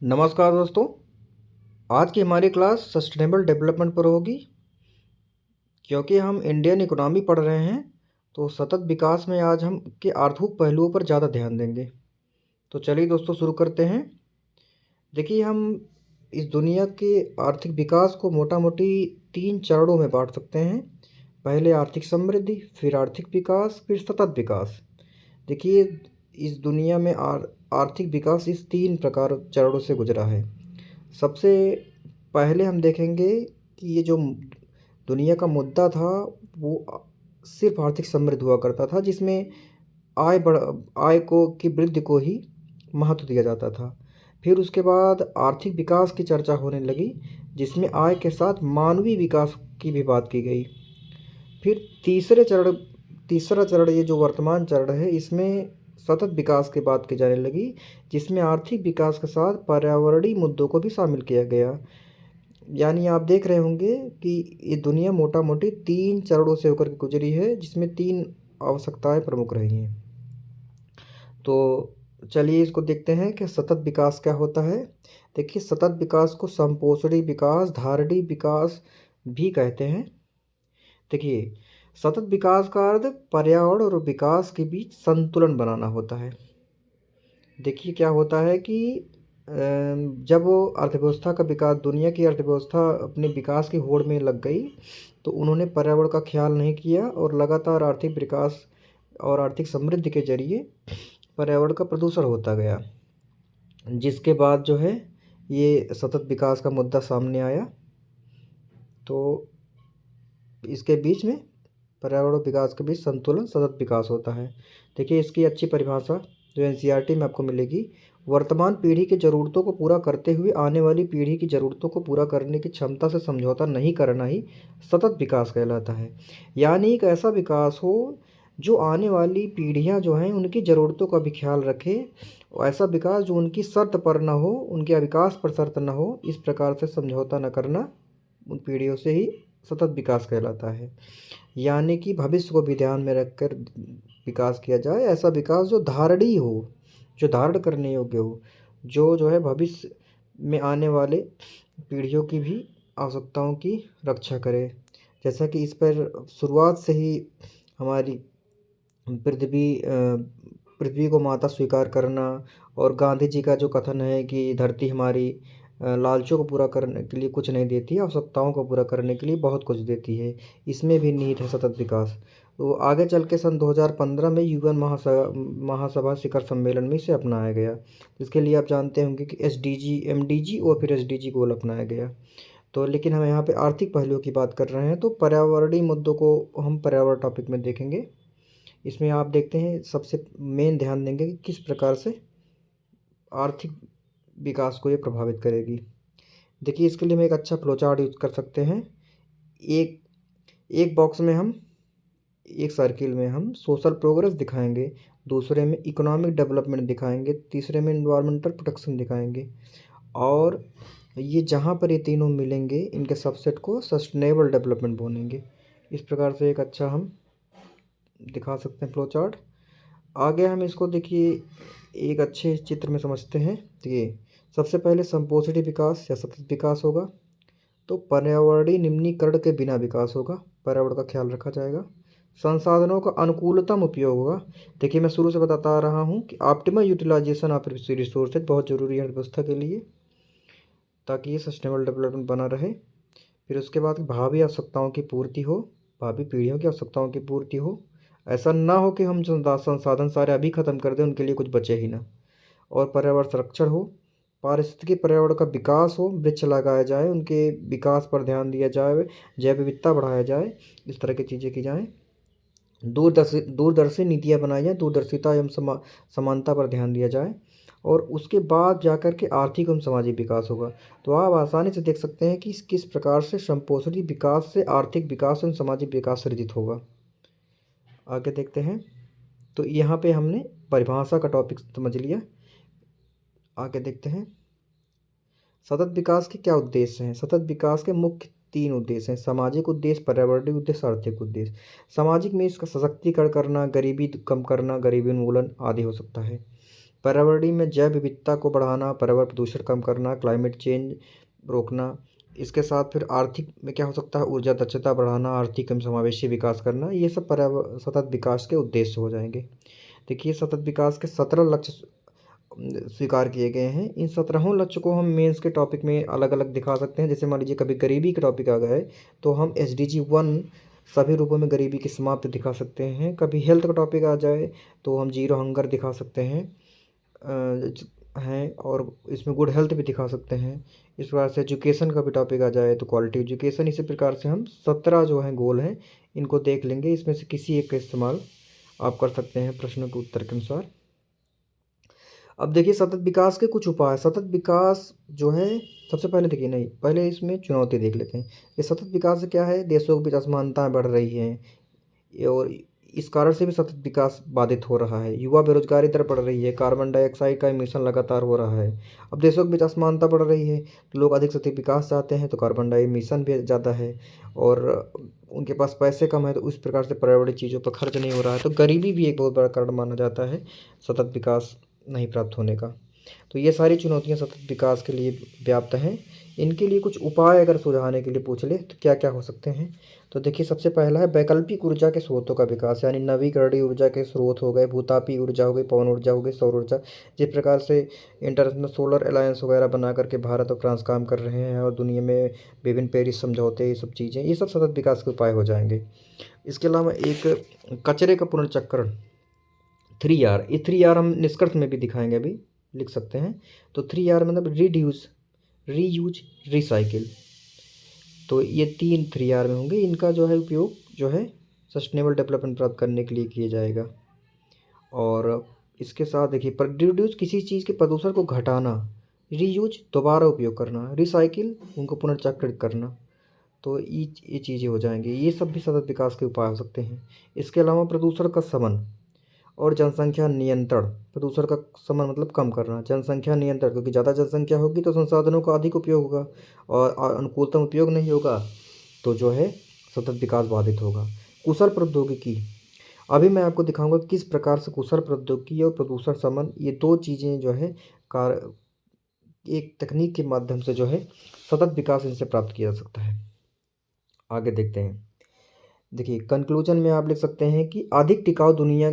नमस्कार दोस्तों। आज की हमारी क्लास सस्टेनेबल डेवलपमेंट पर होगी। क्योंकि हम इंडियन इकोनॉमी पढ़ रहे हैं तो सतत विकास में आज हम के आर्थिक पहलुओं पर ज़्यादा ध्यान देंगे। तो चलिए दोस्तों शुरू करते हैं। देखिए, हम इस दुनिया के आर्थिक विकास को मोटा मोटी 3 चरणों में बांट सकते हैं। पहले आर्थिक समृद्धि, फिर आर्थिक विकास, फिर सतत विकास। देखिए, इस दुनिया में आर्थिक विकास इस 3 प्रकार चरणों से गुजरा है। सबसे पहले हम देखेंगे कि ये जो दुनिया का मुद्दा था वो सिर्फ आर्थिक समृद्धि हुआ करता था, जिसमें आय बढ़ आय को की वृद्धि को ही महत्व दिया जाता था। फिर उसके बाद आर्थिक विकास की चर्चा होने लगी, जिसमें आय के साथ मानवीय विकास की भी बात की गई। फिर तीसरा चरण ये जो वर्तमान चरण है, इसमें सतत विकास की बात की जाने लगी, जिसमें आर्थिक विकास के साथ पर्यावरणीय मुद्दों को भी शामिल किया गया। यानी आप देख रहे होंगे कि ये दुनिया मोटा मोटी 3 चरणों से होकर के गुजरी है, जिसमें 3 आवश्यकताएं प्रमुख रही हैं। तो चलिए इसको देखते हैं कि सतत विकास क्या होता है। देखिए, सतत विकास को संपोषणी विकास, धारणीय विकास भी कहते हैं। देखिए, सतत विकास का अर्थ पर्यावरण और विकास के बीच संतुलन बनाना होता है। देखिए, क्या होता है कि जब वो अर्थव्यवस्था का विकास, दुनिया की अर्थव्यवस्था अपने विकास की होड़ में लग गई, तो उन्होंने पर्यावरण का ख्याल नहीं किया और लगातार आर्थिक विकास और आर्थिक समृद्धि के जरिए पर्यावरण का प्रदूषण होता गया, जिसके बाद जो है ये सतत विकास का मुद्दा सामने आया। तो इसके बीच में पर्यावरण और विकास के बीच संतुलन सतत विकास होता है। देखिए, इसकी अच्छी परिभाषा जो एनसीईआरटी में आपको मिलेगी, वर्तमान पीढ़ी की ज़रूरतों को पूरा करते हुए आने वाली पीढ़ी की ज़रूरतों को पूरा करने की क्षमता से समझौता नहीं करना ही सतत विकास कहलाता है। यानी एक ऐसा विकास हो जो आने वाली पीढ़ियां जो हैं उनकी ज़रूरतों का भी ख्याल रखे, और ऐसा विकास जो उनकी शर्त पर ना हो, उनके विकास पर शर्त ना हो, इस प्रकार से समझौता न करना उन पीढ़ियों से ही सतत विकास कहलाता है। यानी कि भविष्य को भी ध्यान में रखकर विकास किया जाए, ऐसा विकास जो धारणीय हो, जो धारण करने योग्य हो, जो है भविष्य में आने वाले पीढ़ियों की भी आवश्यकताओं की रक्षा करे। जैसा कि इस पर शुरुआत से ही हमारी पृथ्वी को माता स्वीकार करना, और गांधी जी का जो कथन है कि धरती हमारी लालचों को पूरा करने के लिए कुछ नहीं देती, आवश्यकताओं को पूरा करने के लिए बहुत कुछ देती है, इसमें भी निहित है सतत विकास। तो आगे चल के सन 2015 में यूएन महासभा शिखर सम्मेलन में इसे अपनाया गया। इसके लिए आप जानते होंगे कि एसडीजी, एमडीजी और फिर एसडीजी गोल अपनाया गया। तो लेकिन हम यहाँ पे आर्थिक पहलुओं की बात कर रहे हैं, तो पर्यावरणीय मुद्दों को हम पर्यावरण टॉपिक में देखेंगे। इसमें आप देखते हैं सबसे मेन ध्यान देंगे कि किस प्रकार से आर्थिक विकास को ये प्रभावित करेगी। देखिए, इसके लिए हम एक अच्छा फ्लो चार्ट यूज़ कर सकते हैं। एक एक बॉक्स में हम, एक सर्किल में हम सोशल प्रोग्रेस दिखाएंगे, दूसरे में इकोनॉमिक डेवलपमेंट दिखाएंगे, तीसरे में इन्वायरमेंटल प्रोटेक्शन दिखाएंगे, और ये जहाँ पर ये तीनों मिलेंगे इनके सबसेट को सस्टेनेबल डेवलपमेंट बोलेंगे। इस प्रकार से एक अच्छा हम दिखा सकते हैं फ्लो चार्ट। आगे हम इसको देखिए एक अच्छे चित्र में समझते हैं। देखिए, सबसे पहले संपोषणी विकास या सतत विकास होगा, तो पर्यावरणीय निम्नीकरण के बिना विकास होगा, पर्यावरण का ख्याल रखा जाएगा। संसाधनों का अनुकूलतम उपयोग होगा। देखिए, मैं शुरू से बताता आ रहा हूँ कि ऑप्टिमल यूटिलाइजेशन ऑफ रिसोर्सेज बहुत ज़रूरी है अर्थव्यवस्था के लिए, ताकि ये सस्टेनेबल डेवलपमेंट बना रहे। फिर उसके बाद भावी आवश्यकताओं की पूर्ति हो, भावी पीढ़ियों की आवश्यकताओं की पूर्ति हो। ऐसा ना हो कि हम संसाधन सारे अभी ख़त्म कर दें, उनके लिए कुछ बचे ही ना। और पर्यावरण संरक्षण हो, पारिस्थितिकी पर्यावरण का विकास हो, वृक्ष लगाया जाए, उनके विकास पर ध्यान दिया जाए, जैव विविधता बढ़ाया जाए, इस तरह की चीज़ें की जाएँ। दूरदर्शी नीतियाँ बनाई जाएँ, दूरदर्शिता एवं समानता पर ध्यान दिया जाए, और उसके बाद जाकर के आर्थिक एवं सामाजिक विकास होगा। तो आप आसानी से देख सकते हैं कि किस प्रकार से संपोषणी विकास से आर्थिक विकास एवं सामाजिक विकास सृजित होगा। आगे देखते हैं। तो यहाँ पे हमने परिभाषा का टॉपिक समझ लिया। आगे देखते हैं सतत विकास के क्या उद्देश्य हैं। सतत विकास के मुख्य 3 उद्देश्य हैं: सामाजिक उद्देश्य, पर्यावरणीय उद्देश्य, आर्थिक उद्देश्य। सामाजिक में इसका सशक्तिकरण करना, गरीबी कम करना, गरीबी उन्मूलन आदि हो सकता है। पर्यावरणीय में जैव विविधता को बढ़ाना, पर्यावरण प्रदूषण कम करना, क्लाइमेट चेंज रोकना। इसके साथ फिर आर्थिक में क्या हो सकता है, ऊर्जा दक्षता बढ़ाना, आर्थिक एवं समावेशी विकास करना। ये सब पर्यावरण सतत विकास के उद्देश्य हो जाएंगे। देखिए सतत विकास के 17 लक्ष्य स्वीकार किए गए हैं। इन 17 लक्ष्य को हम मेंस के टॉपिक में अलग अलग दिखा सकते हैं। जैसे मान लीजिए कभी गरीबी के टॉपिक आ गए तो हम SDG 1 सभी रूपों में गरीबी की समाप्ति दिखा सकते हैं। कभी हेल्थ का टॉपिक आ जाए तो हम जीरो हंगर दिखा सकते हैं और इसमें गुड हेल्थ भी दिखा सकते हैं। इस प्रकार से एजुकेशन का भी टॉपिक आ जाए तो क्वालिटी एजुकेशन। इसी प्रकार से हम 17 जो हैं गोल हैं इनको देख लेंगे। इसमें से किसी एक का इस्तेमाल आप कर सकते हैं प्रश्नों के उत्तर के अनुसार। अब देखिए सतत विकास के कुछ उपाय। सतत विकास जो है, सबसे पहले देखिए, नहीं पहले इसमें चुनौती देख लेते हैं। ये सतत विकास से क्या है, देशों के बीच असमानताएं बढ़ रही हैं और इस कारण से भी सतत विकास बाधित हो रहा है। युवा बेरोजगारी दर बढ़ रही है, कार्बन डाइऑक्साइड का एमिशन लगातार हो रहा है। अब देशों के बीच असमानता बढ़ रही है तो लोग अधिक से अधिक विकास चाहते हैं तो कार्बन डाई एमिशन भी ज़्यादा है और उनके पास पैसे कम है तो उस प्रकार से पर्यावरणीय चीज़ों पर खर्च नहीं हो रहा है। तो गरीबी भी एक बहुत बड़ा कारण माना जाता है सतत विकास नहीं प्राप्त होने का। तो ये सारी चुनौतियां सतत विकास के लिए व्याप्त हैं। इनके लिए कुछ उपाय अगर सुझाने के लिए पूछ ले तो क्या क्या हो सकते हैं। तो देखिए सबसे पहला है वैकल्पिक ऊर्जा के स्रोतों का विकास, यानी नवीकरणीय ऊर्जा के स्रोत हो गए, भूतापी ऊर्जा हो गई, पवन ऊर्जा हो गई, सौर ऊर्जा। जिस प्रकार से इंटरनेशनल सोलर अलायंस वगैरह बना करके भारत और फ्रांस काम कर रहे हैं और दुनिया में विभिन्न पेरिस समझौते, ये सब चीज़ें, ये सब सतत विकास के उपाय हो जाएंगे। इसके अलावा एक कचरे का पुनर्चक्रण 3R, ये 3R हम निष्कर्ष में भी दिखाएंगे, अभी लिख सकते हैं। तो 3R मतलब रिड्यूस, रीयूज, रिसाइकिल। तो ये 3R में होंगे। इनका जो है उपयोग जो है सस्टेनेबल डेवलपमेंट प्राप्त करने के लिए किया जाएगा। और इसके साथ देखिए रिड्यूस किसी चीज़ के प्रदूषण को घटाना, रीयूज दोबारा उपयोग करना, रिसाइकिल उनको पुनर्चक्रित करना। तो ये चीज़ें हो जाएंगी। ये सब भी सतत विकास के उपाय हो सकते हैं। इसके अलावा प्रदूषण का शमन और जनसंख्या नियंत्रण। प्रदूषण का शमन मतलब कम करना, जनसंख्या नियंत्रण, क्योंकि ज़्यादा जनसंख्या होगी तो संसाधनों का अधिक उपयोग होगा और अनुकूलतम उपयोग नहीं होगा तो जो है सतत विकास बाधित होगा। कुशल प्रौद्योगिकी, अभी मैं आपको दिखाऊंगा किस प्रकार से कुशल प्रौद्योगिकी और प्रदूषण शमन, ये दो चीज़ें जो है कार एक तकनीक के माध्यम से जो है सतत विकास इनसे प्राप्त किया जा सकता है। आगे देखते हैं। देखिए कंक्लूजन में आप लिख सकते हैं कि अधिक टिकाऊ दुनिया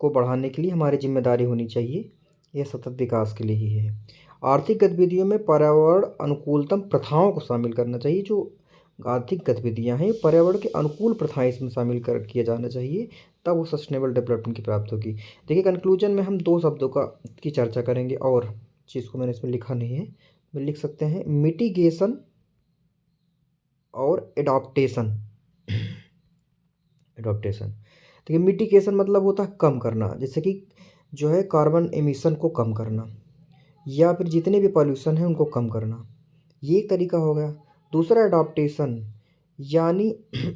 को बढ़ाने के लिए हमारी जिम्मेदारी होनी चाहिए, यह सतत विकास के लिए ही है। आर्थिक गतिविधियों में पर्यावरण अनुकूलतम प्रथाओं को शामिल करना चाहिए। जो आर्थिक गतिविधियां हैं पर्यावरण के अनुकूल प्रथाएं इसमें शामिल कर किया जाना चाहिए, तब वो सस्टेनेबल डेवलपमेंट की प्राप्त होगी। देखिए कंक्लूजन में हम दो शब्दों की चर्चा करेंगे और चीज़ को मैंने इसमें लिखा नहीं है, मैं लिख सकते हैं मिटिगेशन और एडॉप्टेशन। एडॉप्टेशन देखिए मिटिगेशन मतलब होता है कम करना, जैसे कि जो है कार्बन एमिशन को कम करना या फिर जितने भी पॉल्यूशन है उनको कम करना, ये एक तरीका हो गया। दूसरा एडॉप्टेशन यानी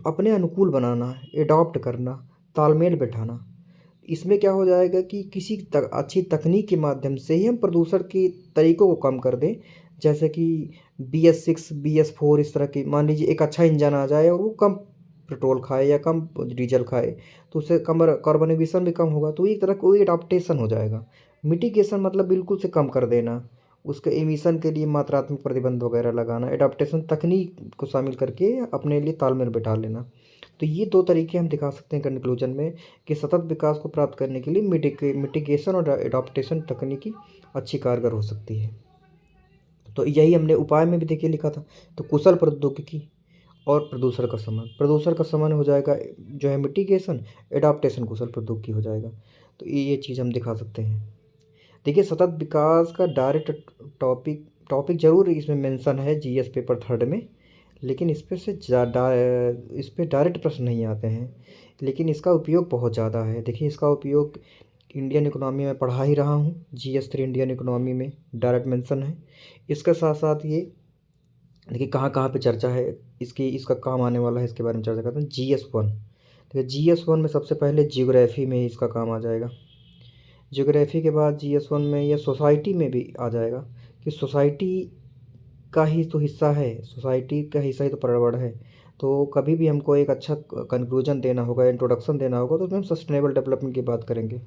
अपने अनुकूल बनाना, एडॉप्ट करना, तालमेल बैठाना। इसमें क्या हो जाएगा कि किसी अच्छी तकनीक के माध्यम से ही हम प्रदूषण के तरीकों को कम कर दें। जैसे कि BS6 BS4 इस तरह की, मान लीजिए एक अच्छा इंजन आ जाए और वो कम पेट्रोल खाए या कम डीजल खाए तो उससे कम कार्बन एमिशन भी कम होगा। तो एक तरह कोई एडाप्टेशन हो जाएगा। मिटिगेशन मतलब बिल्कुल से कम कर देना, उसके एमिशन के लिए मात्रात्मक प्रतिबंध वगैरह लगाना। एडाप्टेशन तकनीक को शामिल करके अपने लिए तालमेल बैठा लेना। तो ये दो तरीके हम दिखा सकते हैं कंक्लूजन में कि सतत विकास को प्राप्त करने के लिए मिटिगेशन और एडाप्टेशन तकनीकी अच्छी कारगर हो सकती है। तो यही हमने उपाय में भी देखिए लिखा था। तो कुशल प्रौद्योगिकी और प्रदूषण का शमन, प्रदूषण का शमन हो जाएगा जो है मिटिगेशन, एडाप्टेशन कुशल प्रौद्योगिकी हो जाएगा। तो ये चीज़ हम दिखा सकते हैं। देखिए सतत विकास का डायरेक्ट टॉपिक जरूर इसमें मेंशन है GS पेपर 3 में, लेकिन इस पे से इस पे डायरेक्ट प्रश्न नहीं आते हैं, लेकिन इसका उपयोग बहुत ज़्यादा है। देखिए इसका उपयोग इंडियन इकोनॉमी में पढ़ा ही रहा हूँ, GS 3 इंडियन इकोनॉमी में डायरेक्ट मेंशन है। इसके साथ साथ ये देखिए कहाँ कहाँ पे चर्चा है इसका काम आने वाला है, इसके बारे में चर्चा करते हैं। GS 1 देखिए GS 1 में सबसे पहले जियोग्राफी में इसका काम आ जाएगा। जियोग्राफी के बाद GS 1 में या सोसाइटी में भी आ जाएगा कि सोसाइटी का ही तो हिस्सा है, सोसाइटी का हिस्सा ही तो पर्यावरण है। तो कभी भी हमको एक अच्छा कंक्लूजन देना होगा, इंट्रोडक्शन देना होगा, तो उसमें हम सस्टेनेबल डेवलपमेंट की बात करेंगे।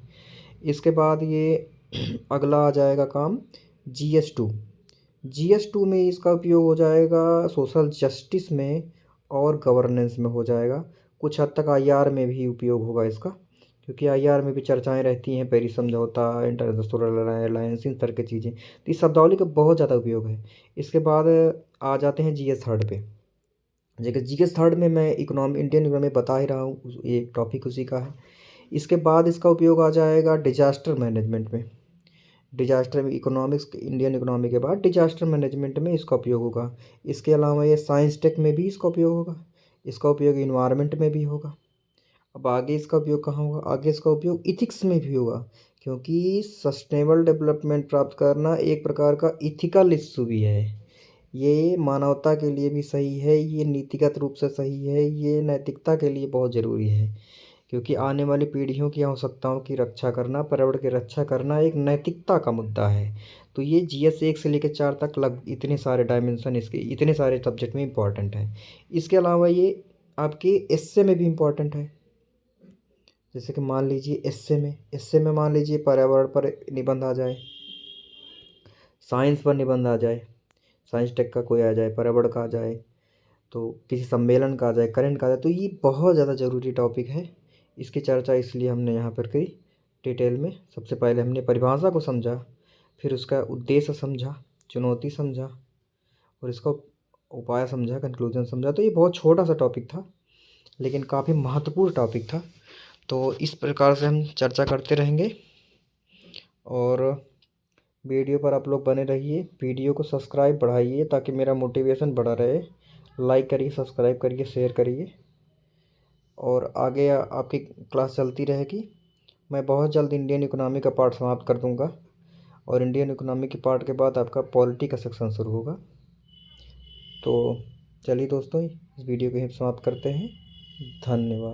इसके बाद ये अगला आ जाएगा काम GS2। GS2 में इसका उपयोग हो जाएगा सोशल जस्टिस में और गवर्नेंस में हो जाएगा। कुछ हद तक IR में भी उपयोग होगा इसका, क्योंकि IR में भी चर्चाएं रहती हैं, पेरिस समझौता, इंटरनेशनल सोलर अलायंस, इन तरह की चीज़ें। तो इस शब्दावली का बहुत ज़्यादा उपयोग है। इसके बाद आ जाते हैं GS थर्ड पे। जैसे GS थर्ड में मैं इंडियन इकोनॉमी बता ही रहा हूँ, ये टॉपिक उसी का है। इसके बाद इसका उपयोग आ जाएगा डिजास्टर मैनेजमेंट में। डिजास्टर में इकोनॉमिक्स, इंडियन इकोनॉमी के बाद डिजास्टर मैनेजमेंट में इसका उपयोग होगा। इसके अलावा ये साइंस टेक में भी इसका उपयोग होगा। इसका उपयोग इन्वायरमेंट में भी होगा। अब आगे इसका उपयोग कहाँ होगा? आगे इसका उपयोग इथिक्स में भी होगा, क्योंकि सस्टेनेबल डेवलपमेंट प्राप्त करना एक प्रकार का इथिकल इशू भी है। ये मानवता के लिए भी सही है, ये नीतिगत रूप से सही है, ये नैतिकता के लिए बहुत ज़रूरी है, क्योंकि आने वाली पीढ़ियों की आवश्यकताओं की रक्षा करना, पर्यावरण की रक्षा करना एक नैतिकता का मुद्दा है। तो ये GS 1 से लेकर 4 तक इतने सारे डायमेंशन, इसके इतने सारे सब्जेक्ट में इम्पॉर्टेंट है। इसके अलावा ये आपके एस्से में भी इम्पॉर्टेंट है। जैसे कि मान लीजिए एस्से में मान लीजिए पर्यावरण पर निबंध आ जाए, साइंस पर निबंध आ जाए, साइंस टेक का कोई आ जाए, पर्यावरण का आ जाए, तो किसी सम्मेलन का आ जाए, करंट का आ जाए, तो ये बहुत ज़्यादा ज़रूरी टॉपिक है। इसकी चर्चा इसलिए हमने यहाँ पर करी डिटेल में। सबसे पहले हमने परिभाषा को समझा, फिर उसका उद्देश्य समझा, चुनौती समझा, और इसका उपाय समझा, कंक्लूजन समझा। तो ये बहुत छोटा सा टॉपिक था, लेकिन काफ़ी महत्वपूर्ण टॉपिक था। तो इस प्रकार से हम चर्चा करते रहेंगे, और वीडियो पर आप लोग बने रहिए। वीडियो को सब्सक्राइब बढ़ाइए ताकि मेरा मोटिवेशन बढ़ा रहे। लाइक करिए, सब्सक्राइब करिए, शेयर करिए, और आगे आपकी क्लास चलती रहेगी। मैं बहुत जल्द इंडियन इकोनॉमी का पार्ट समाप्त कर दूंगा, और इंडियन इकोनॉमी के पार्ट के बाद आपका पॉलिटी का सेक्शन शुरू होगा। तो चलिए दोस्तों, इस वीडियो को यहीं समाप्त करते हैं। धन्यवाद।